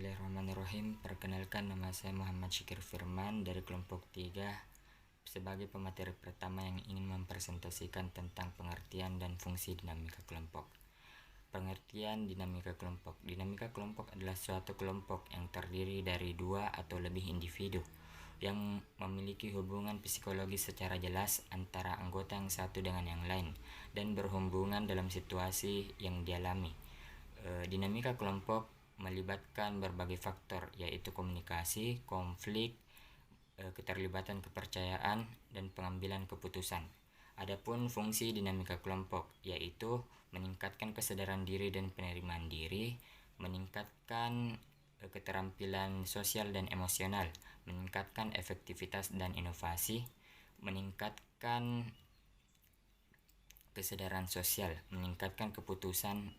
Bismillahirrahmanirrahim. Perkenalkan, nama saya Muhammad Syakir Firman dari kelompok 3 sebagai pemateri pertama yang ingin mempresentasikan tentang pengertian dan fungsi dinamika kelompok. Pengertian dinamika kelompok. Dinamika kelompok adalah suatu kelompok yang terdiri dari dua atau lebih individu yang memiliki hubungan psikologis secara jelas antara anggota yang satu dengan yang lain dan berhubungan dalam situasi yang dialami. Dinamika kelompok melibatkan berbagai faktor, yaitu komunikasi, konflik, keterlibatan kepercayaan, dan pengambilan keputusan. Adapun fungsi dinamika kelompok yaitu meningkatkan kesadaran diri dan penerimaan diri, meningkatkan keterampilan sosial dan emosional, meningkatkan efektivitas dan inovasi, meningkatkan kesadaran sosial, meningkatkan keputusan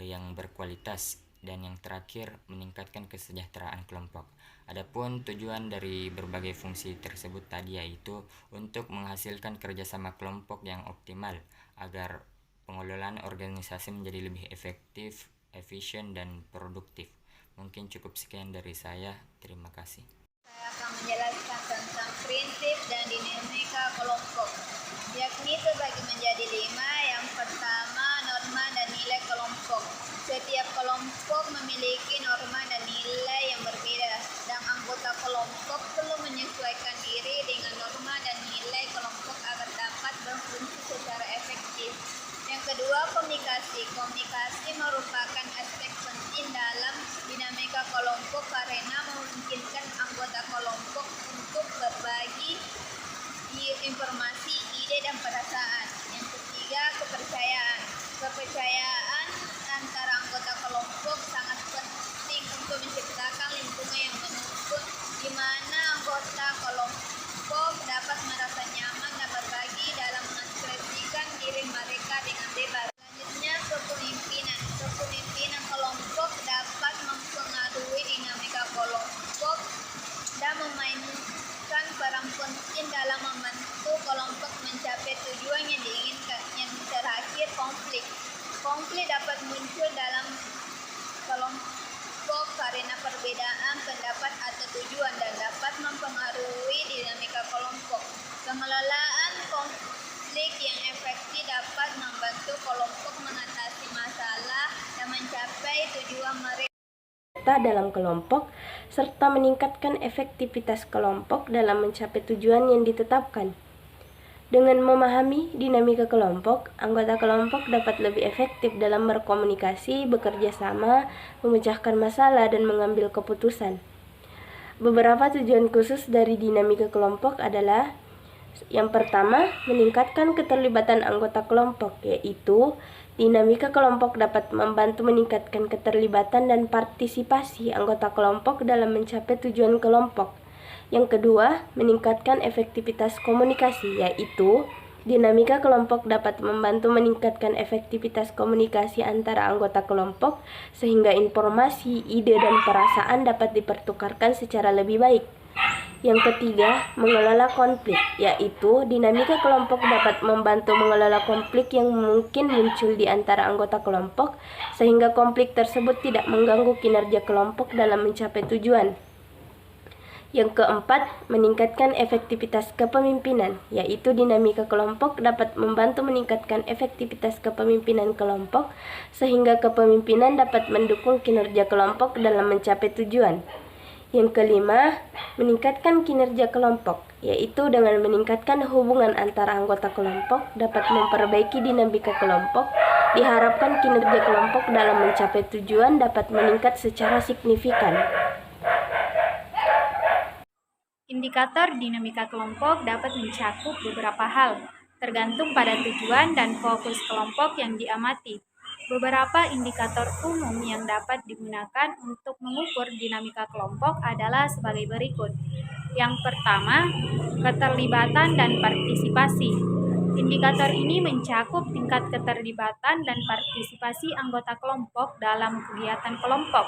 yang berkualitas, dan yang terakhir meningkatkan kesejahteraan kelompok. Adapun tujuan dari berbagai fungsi tersebut tadi yaitu untuk menghasilkan kerjasama kelompok yang optimal agar pengelolaan organisasi menjadi lebih efektif, efisien, dan produktif. Mungkin cukup sekian dari saya. Terima kasih. Saya akan menjelaskan tentang prinsip dan dinamika kelompok, yakni terbagi menjadi 5. Yang pertama, norma dan nilai kelompok. Setiap kelompok memiliki norma dan nilai yang berbeda, dan anggota kelompok perlu menyesuaikan diri dengan norma dan nilai kelompok agar dapat berfungsi secara efektif. Yang kedua, komunikasi. Komunikasi merupakan aspek penting dalam dinamika kelompok karena memungkinkan anggota kelompok untuk berbagi informasi, ide, dan perasaan. Yang ketiga, kepercayaan. Kepercayaan antara anggota kelompok sangat penting untuk menciptakan lingkungan yang mendukung, di mana anggota kelompok dapat merasa nyaman dan berbagi dalam mengekspresikan diri mereka dengan bebas. Selanjutnya, kepemimpinan. Kepemimpinan kelompok dapat mempengaruhi dinamika kelompok dan memainkan peran penting dalam membantu kelompok mencapai tujuan yang diinginkan. Yang terakhir, konflik. Konflik dapat muncul dalam kelompok karena perbedaan pendapat atau tujuan dan dapat mempengaruhi dinamika kelompok. Pengelolaan konflik yang efektif dapat membantu kelompok mengatasi masalah dan mencapai tujuan mereka dalam kelompok, serta meningkatkan efektivitas kelompok dalam mencapai tujuan yang ditetapkan. Dengan memahami dinamika kelompok, anggota kelompok dapat lebih efektif dalam berkomunikasi, bekerja sama, memecahkan masalah, dan mengambil keputusan. Beberapa tujuan khusus dari dinamika kelompok adalah: yang pertama, meningkatkan keterlibatan anggota kelompok, yaitu dinamika kelompok dapat membantu meningkatkan keterlibatan dan partisipasi anggota kelompok dalam mencapai tujuan kelompok. Yang kedua, meningkatkan efektivitas komunikasi, yaitu dinamika kelompok dapat membantu meningkatkan efektivitas komunikasi antara anggota kelompok sehingga informasi, ide, dan perasaan dapat dipertukarkan secara lebih baik. Yang ketiga, mengelola konflik, yaitu dinamika kelompok dapat membantu mengelola konflik yang mungkin muncul di antara anggota kelompok sehingga konflik tersebut tidak mengganggu kinerja kelompok dalam mencapai tujuan. Yang keempat, meningkatkan efektivitas kepemimpinan, yaitu dinamika kelompok dapat membantu meningkatkan efektivitas kepemimpinan kelompok sehingga kepemimpinan dapat mendukung kinerja kelompok dalam mencapai tujuan. Yang kelima, meningkatkan kinerja kelompok, yaitu dengan meningkatkan hubungan antara anggota kelompok dapat memperbaiki dinamika kelompok. Diharapkan kinerja kelompok dalam mencapai tujuan dapat meningkat secara signifikan. Indikator dinamika kelompok dapat mencakup beberapa hal, tergantung pada tujuan dan fokus kelompok yang diamati. Beberapa indikator umum yang dapat digunakan untuk mengukur dinamika kelompok adalah sebagai berikut. Yang pertama, keterlibatan dan partisipasi. Indikator ini mencakup tingkat keterlibatan dan partisipasi anggota kelompok dalam kegiatan kelompok.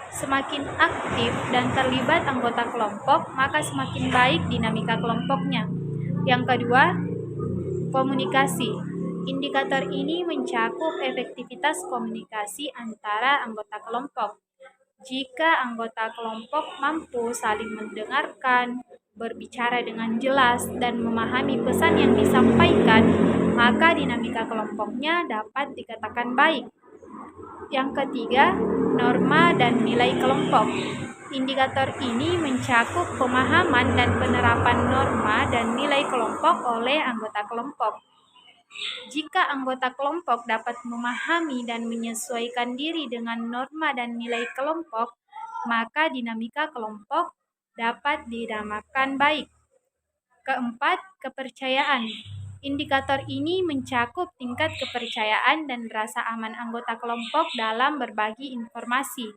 Semakin aktif dan terlibat anggota kelompok, maka semakin baik dinamika kelompoknya. Yang kedua, komunikasi. Indikator ini mencakup efektivitas komunikasi antara anggota kelompok. Jika anggota kelompok mampu saling mendengarkan, berbicara dengan jelas, dan memahami pesan yang disampaikan, maka dinamika kelompoknya dapat dikatakan baik. Yang ketiga, norma dan nilai kelompok. Indikator ini mencakup pemahaman dan penerapan norma dan nilai kelompok oleh anggota kelompok. Jika anggota kelompok dapat memahami dan menyesuaikan diri dengan norma dan nilai kelompok, maka dinamika kelompok dapat dinamakan baik. Keempat, kepercayaan. Indikator ini mencakup tingkat kepercayaan dan rasa aman anggota kelompok dalam berbagi informasi,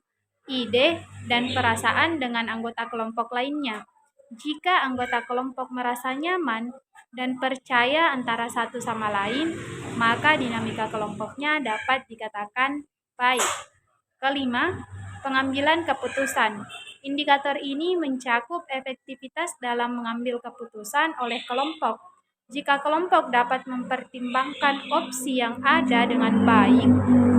ide, dan perasaan dengan anggota kelompok lainnya. Jika anggota kelompok merasa nyaman dan percaya antara satu sama lain, maka dinamika kelompoknya dapat dikatakan baik. Kelima, pengambilan keputusan. Indikator ini mencakup efektivitas dalam mengambil keputusan oleh kelompok. Jika kelompok dapat mempertimbangkan opsi yang ada dengan baik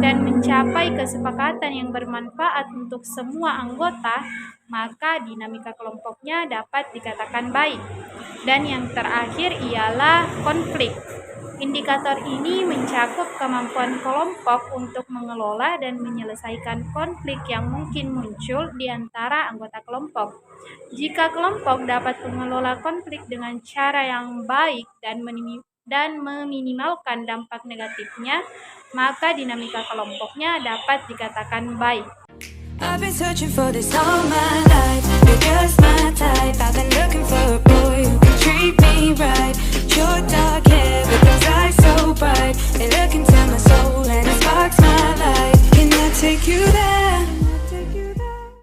dan mencapai kesepakatan yang bermanfaat untuk semua anggota, maka dinamika kelompoknya dapat dikatakan baik. Dan yang terakhir ialah konflik. Indikator ini mencakup kemampuan kelompok untuk mengelola dan menyelesaikan konflik yang mungkin muncul di antara anggota kelompok. Jika kelompok dapat mengelola konflik dengan cara yang baik dan meminimalkan dampak negatifnya, maka dinamika kelompoknya dapat dikatakan baik. I've been searching for this all my life. You're just my type. I've been looking for a boy who can treat me right. Your dark hair, but those eyes so bright. They look into my soul and it sparks my life. Can I take you there?